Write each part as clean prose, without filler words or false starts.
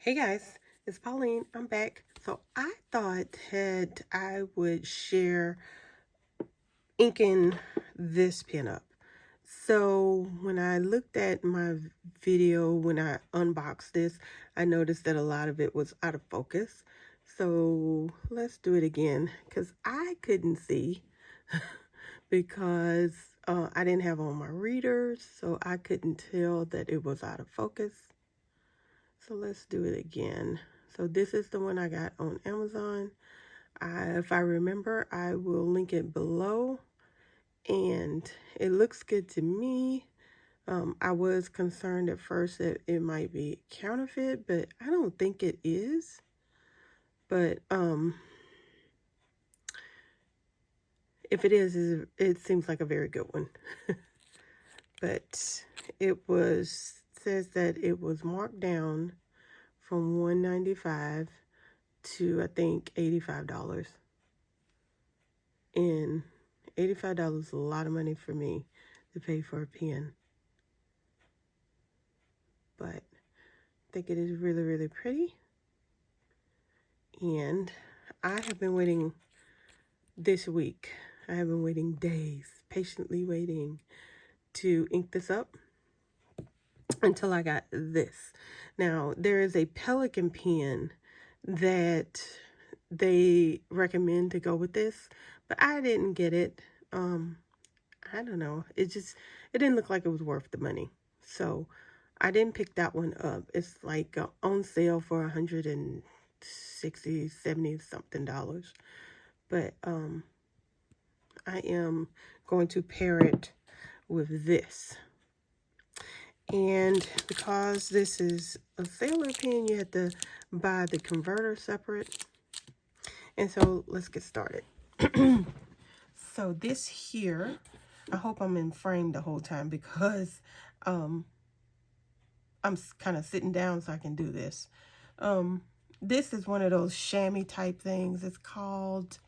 Hey guys, it's Pauline. I'm back. So I thought that I would share inking this pin up. So when I looked at my video, when I unboxed this, I noticed that a lot of it was out of focus. So let's do it again because I couldn't see because I didn't have on my readers, so I couldn't tell that it was out of focus. So let's do it again. So this is the one I got on Amazon. If I remember, I will link it below. And it looks good to me. I was concerned at first that it might be counterfeit, but I don't think it is. But if it is, it seems like a very good one. But it says that it was marked down from $195 to I think $85. And $85 is a lot of money for me to pay for a pen. But I think it is really, really pretty. And I have been waiting this week. I have been waiting days, patiently waiting to ink this up until I got this. Now, there is a Pelikan pen that they recommend to go with this, but I didn't get it. I don't know. It didn't look like it was worth the money. So I didn't pick that one up. It's like on sale for $160, $70 something dollars. But I am going to pair it with this. And because this is a sailor pen, you have to buy the converter separate. And so let's get started. So this here, I hope I'm in frame the whole time because I'm kind of sitting down so I can do this. This is one of those chamois type things. It's called,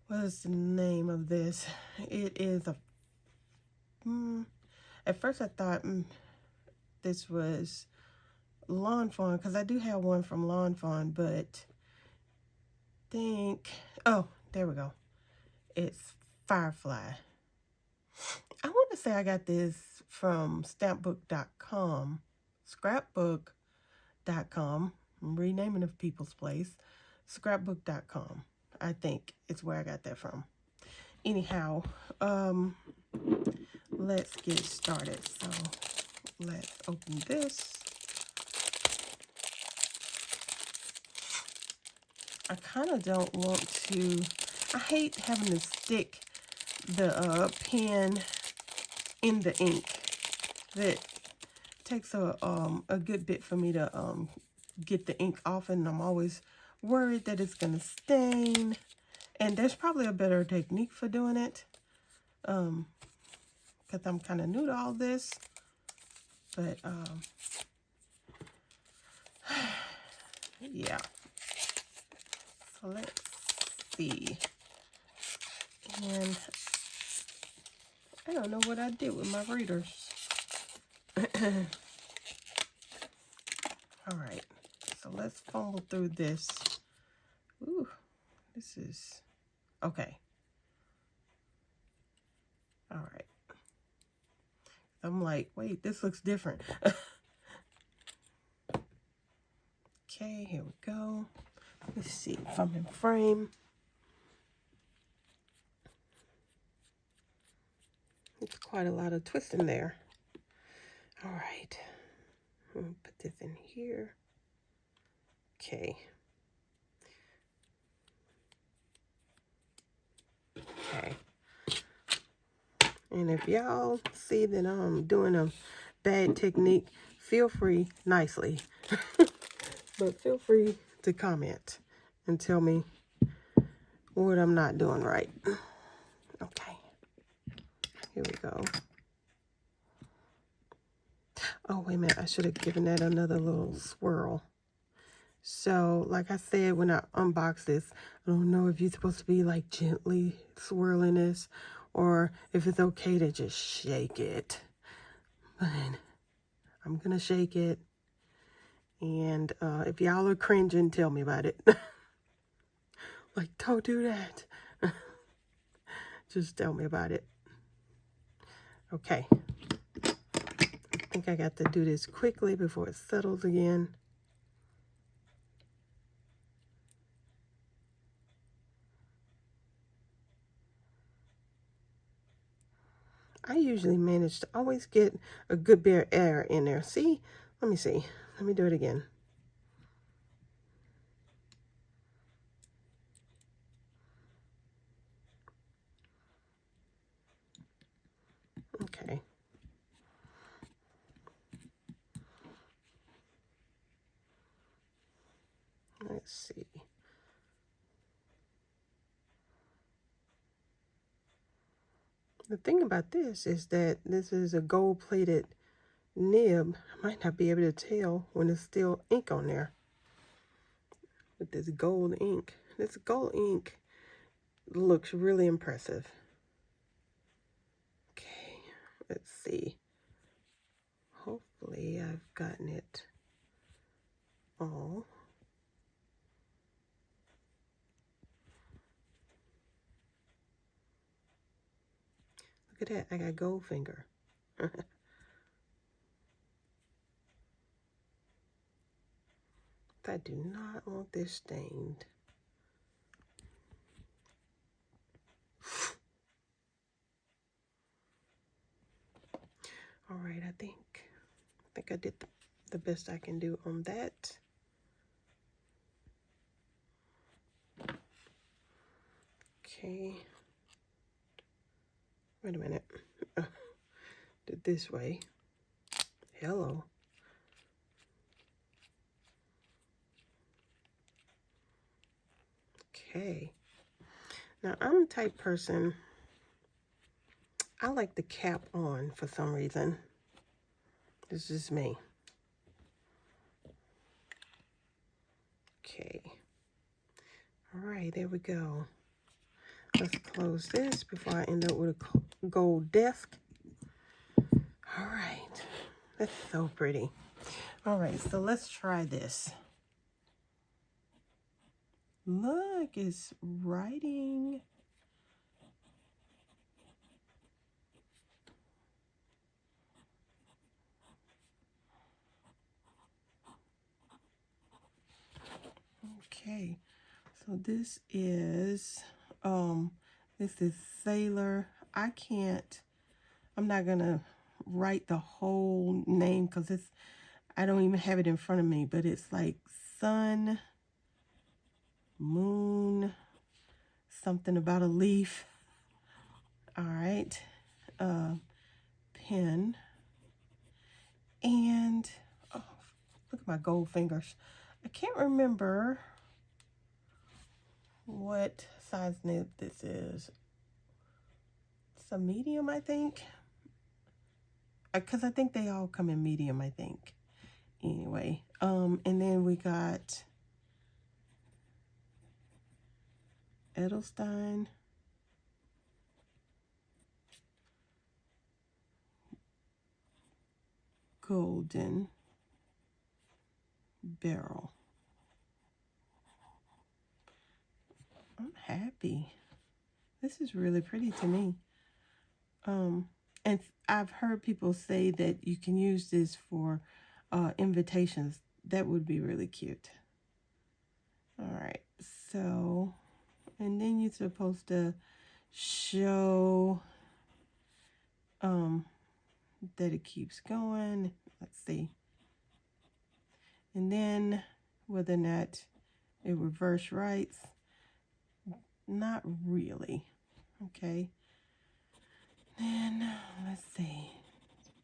what is the name of this? It is a, at first I thought this was Lawn Fawn because I do have one from Lawn Fawn, but oh, there we go. It's Firefly. I want to say I got this from scrapbook.com. I'm renaming of people's place. Scrapbook.com. I think it's where I got that from. Anyhow, let's get started. So let's open this. I kind of don't want to, I hate having to stick the pen in the ink. That takes a good bit for me to get the ink off, and I'm always worried that it's gonna stain. And there's probably a better technique for doing it, because I'm kind of new to all this. But yeah. So let's see. And I don't know what I did with my readers. All right, so let's fumble through this. Ooh, this is okay. All right. I'm like, wait, this looks different. Okay, here we go. Let's see if I'm in frame. It's quite a lot of twisting there. All right. I'm gonna put this in here. Okay. Okay. And if y'all see that I'm doing a bad technique, feel free, nicely, but feel free to comment and tell me what I'm not doing right. Okay. Here we go. Oh, wait a minute. I should have given that another little swirl. So, like I said, when I unbox this, I don't know if you're supposed to be like gently swirling this or if it's okay to just shake it. But I'm going to shake it. And if y'all are cringing, tell me about it. Like, don't do that. Just tell me about it. Okay. I think I got to do this quickly before it settles again. I usually manage to always get a good bit of air in there. See? Let me see. Let me do it again. Okay. Let's see. The thing about this is that this is a gold-plated nib. I might not be able to tell when there's still ink on there with this gold ink. This gold ink looks really impressive. Okay, let's see. Hopefully I've gotten it all. Look at that, I got gold finger. I do not want this stained. All right, I think I did the best I can do on that. Okay. Wait a minute. Did this way. Hello. Okay. Now, I'm the type person, I like the cap on for some reason. This is me. Okay. All right, there we go. Let's close this before I end up with a gold desk. All right. That's so pretty. All right, so let's try this. Look, it's writing. Okay, so this is Sailor. I'm not gonna write the whole name because I don't even have it in front of me, but it's like sun, moon, something about a leaf. All right, pen, and oh, look at my gold fingers. I can't remember what size nib this is. It's a medium, I think. Because I think they all come in medium, I think. Anyway, and then we got Edelstein, golden, Beryl. I'm happy. This is really pretty to me. And I've heard people say that you can use this for invitations. That would be really cute. All right, so, and then you're supposed to show that it keeps going. Let's see. And then whether or not it reverse writes. Not really. Okay. Then let's see.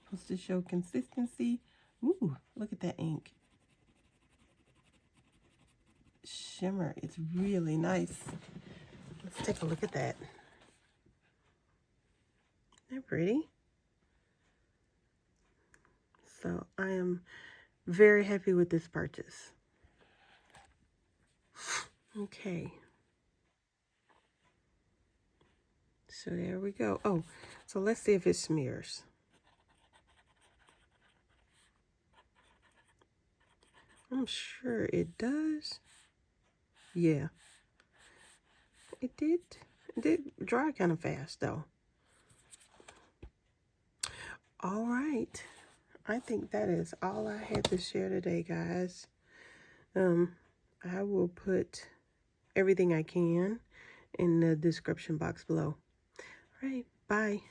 Supposed to show consistency. Ooh, look at that ink. Shimmer. It's really nice. Let's take a look at that. Isn't that pretty? So I am very happy with this purchase. Okay. So there we go. Oh, so let's see if it smears. I'm sure it does. Yeah. It did dry kind of fast though. All right. I think that is all I had to share today, guys. I will put everything I can in the description box below. All right. Bye.